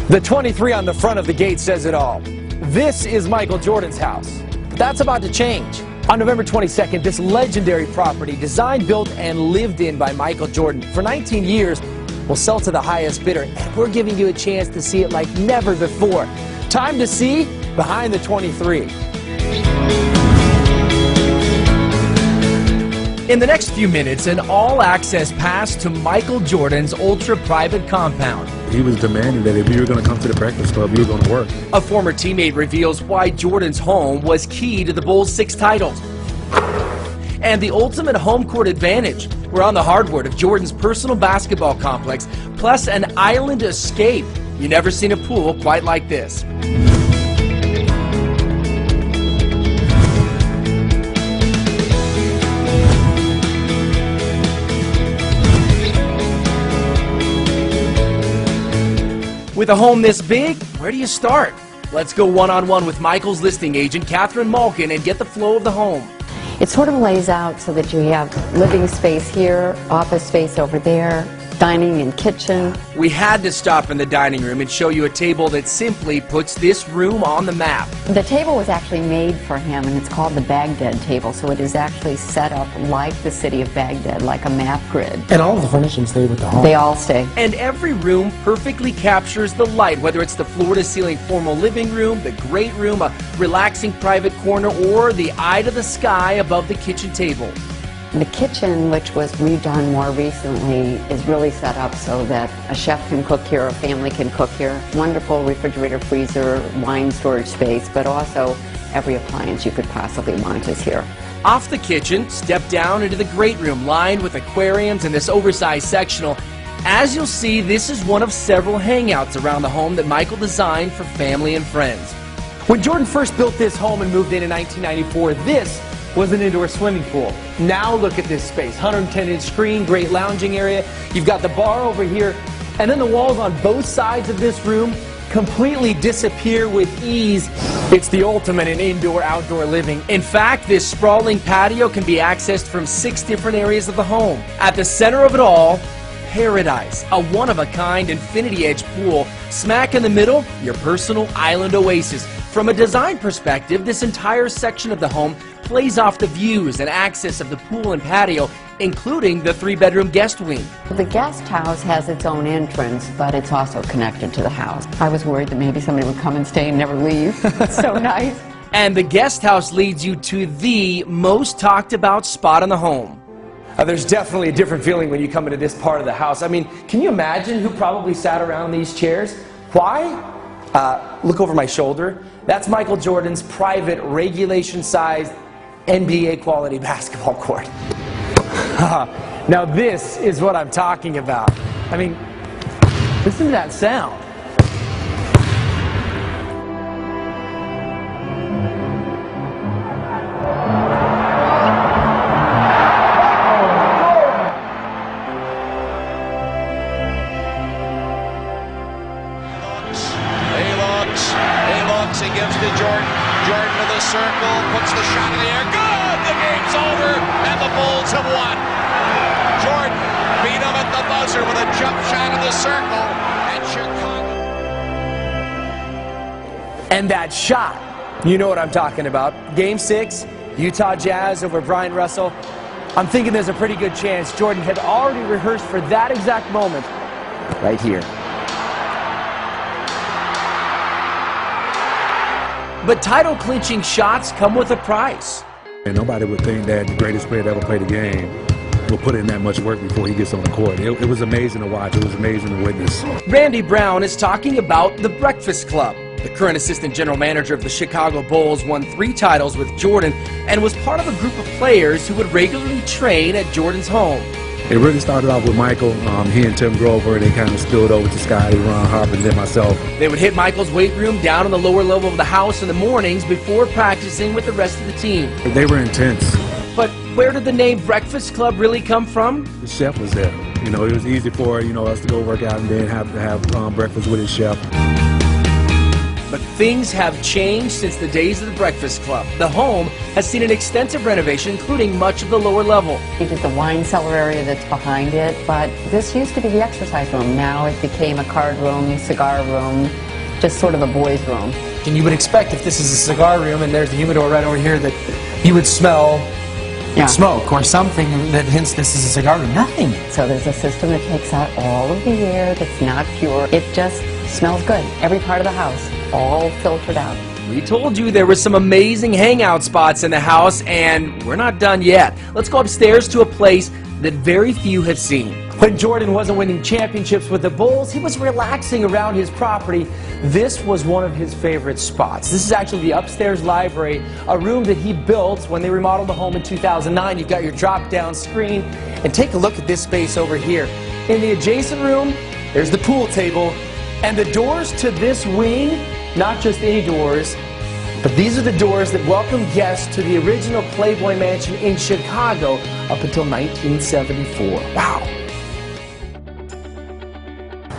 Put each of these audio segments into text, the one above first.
The 23 on the front of the gate says it all. This is Michael Jordan's house. That's about to change. On November 22nd, this legendary property, designed, built, and lived in by Michael Jordan for 19 years, will sell to the highest bidder, and we're giving you a chance to see it like never before. Time to see behind the 23. In the next few minutes, an all-access pass to Michael Jordan's ultra-private compound. He was demanding that if you were going to come to the Breakfast Club, you were going to work. A former teammate reveals why Jordan's home was key to the Bulls' 6 titles. And the ultimate home court advantage. We're on the hardwood of Jordan's personal basketball complex, plus an island escape. You've never seen a pool quite like this. With a home this big, where do you start? Let's go one-on-one with Michael's listing agent, Catherine Malkin, and get the flow of the home. It sort of lays out so that you have living space here, office space over there, dining and kitchen. We had to stop in the dining room and show you a table that simply puts this room on the map. The table was actually made for him, and it's called the Baghdad table, so it is actually set up like the city of Baghdad, like a map grid. And all of the furnishings stay with the home. They all stay. And every room perfectly captures the light, whether it's the floor-to-ceiling formal living room, the great room, a relaxing private corner, or the eye to the sky above the kitchen table. The kitchen, which was redone more recently, is really set up so that a chef can cook here, a family can cook here. Wonderful refrigerator, freezer, wine storage space, but also every appliance you could possibly want is here. Off the kitchen, step down into the great room lined with aquariums and this oversized sectional. As you'll see, this is one of several hangouts around the home that Michael designed for family and friends. When Jordan first built this home and moved in 1994, this was an indoor swimming pool. Now look at this space, 110-inch screen, great lounging area. You've got the bar over here, and then the walls on both sides of this room completely disappear with ease. It's the ultimate in indoor-outdoor living. In fact, this sprawling patio can be accessed from 6 different areas of the home. At the center of it all, paradise, a one-of-a-kind infinity-edge pool. Smack in the middle, your personal island oasis. From a design perspective, this entire section of the home plays off the views and access of the pool and patio, including the 3-bedroom guest wing. The guest house has its own entrance, but it's also connected to the house. I was worried that maybe somebody would come and stay and never leave. It's so nice. And the guest house leads you to the most talked about spot in the home. There's definitely a different feeling when you come into this part of the house. I mean, can you imagine who probably sat around these chairs? Why? Look over my shoulder. That's Michael Jordan's private, regulation-sized, NBA quality basketball court. Now this is what I'm talking about. I mean, listen to that sound. He gives to Jordan. Jordan to the circle, puts the shot in the air. Good! The game's over, and the Bulls have won. Jordan beat him at the buzzer with a jump shot in the circle, and Chicago. And that shot, you know what I'm talking about. Game 6, Utah Jazz over Brian Russell. I'm thinking there's a pretty good chance Jordan had already rehearsed for that exact moment right here. But title-clinching shots come with a price. And nobody would think that the greatest player to ever play the game will put in that much work before he gets on the court. It was amazing to watch. It was amazing to witness. Randy Brown is talking about the Breakfast Club. The current assistant general manager of the Chicago Bulls won 3 titles with Jordan and was part of a group of players who would regularly train at Jordan's home. It really started off with Michael, he and Tim Grover, and they kind of spilled over to Scotty, Ron Harper, and then myself. They would hit Michael's weight room down on the lower level of the house in the mornings before practicing with the rest of the team. They were intense. But where did the name Breakfast Club really come from? The chef was there. You know, it was easy for us to go work out and then have breakfast with his chef. But things have changed since the days of the Breakfast Club. The home has seen an extensive renovation, including much of the lower level. We did the wine cellar area that's behind it, but this used to be the exercise room. Now it became a card room, cigar room, just sort of a boys' room. And you would expect if this is a cigar room and there's the humidor right over here that you would smell smoke or something that hints this is a cigar room. Nothing. So there's a system that takes out all of the air that's not pure. It just smells good. Every part of the house, all filtered out. We told you there were some amazing hangout spots in the house, and we're not done yet. Let's go upstairs to a place that very few have seen. When Jordan wasn't winning championships with the Bulls, he was relaxing around his property. This was one of his favorite spots. This is actually the upstairs library, a room that he built when they remodeled the home in 2009. You've got your drop-down screen, and take a look at this space over here. In the adjacent room, there's the pool table, and the doors to this wing, not just any doors, but these are the doors that welcome guests to the original Playboy Mansion in Chicago up until 1974. Wow.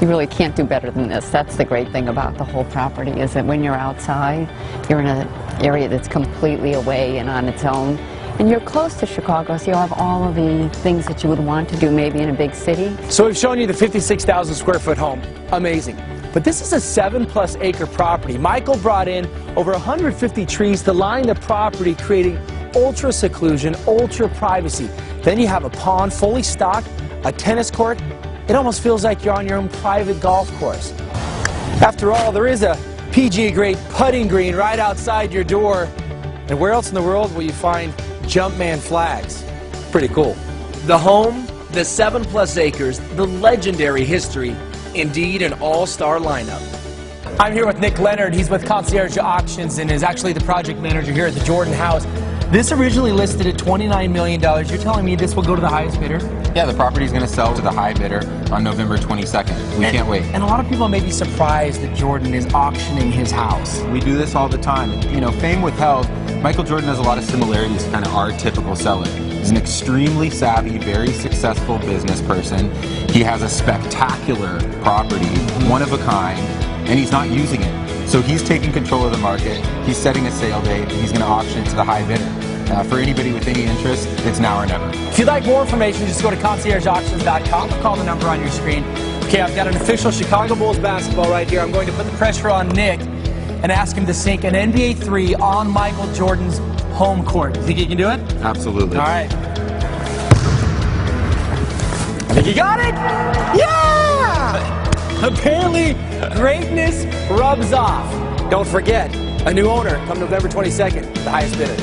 You really can't do better than this. That's the great thing about the whole property, is that when you're outside, you're in an area that's completely away and on its own. And you're close to Chicago, so you'll have all of the things that you would want to do maybe in a big city. So we've shown you the 56,000 square foot home. Amazing. But this is a 7+ acre property. Michael brought in over 150 trees to line the property, creating ultra seclusion, ultra privacy. Then you have a pond fully stocked, a tennis court. It almost feels like you're on your own private golf course. After all, there is a PGA grade putting green right outside your door. And where else in the world will you find Jumpman flags? Pretty cool. The home, the 7+ acres, the legendary history, indeed an all-star lineup. I'm here with Nick Leonard. He's with Concierge Auctions and is actually the project manager here at the Jordan house. This originally listed at $29 million. You're telling me this will go to the highest bidder? Yeah, the property is going to sell to the high bidder on November 22nd. We can't wait. And a lot of people may be surprised that Jordan is auctioning his house. We do this all the time. You know, fame withheld, Michael Jordan has a lot of similarities to kind of our typical seller. He's an extremely savvy, very successful business person. He has a spectacular property, one of a kind, and he's not using it. So he's taking control of the market, he's setting a sale date, and he's going to auction it to the high bidder. For anybody with any interest, it's now or never. If you'd like more information, just go to conciergeauctions.com or call the number on your screen. Okay, I've got an official Chicago Bulls basketball right here. I'm going to put the pressure on Nick and ask him to sink an NBA 3 on Michael Jordan's home court. You think he can do it? Absolutely. All right. I think he got it! Yeah! Apparently, greatness rubs off. Don't forget, a new owner come November 22nd, the highest bidder.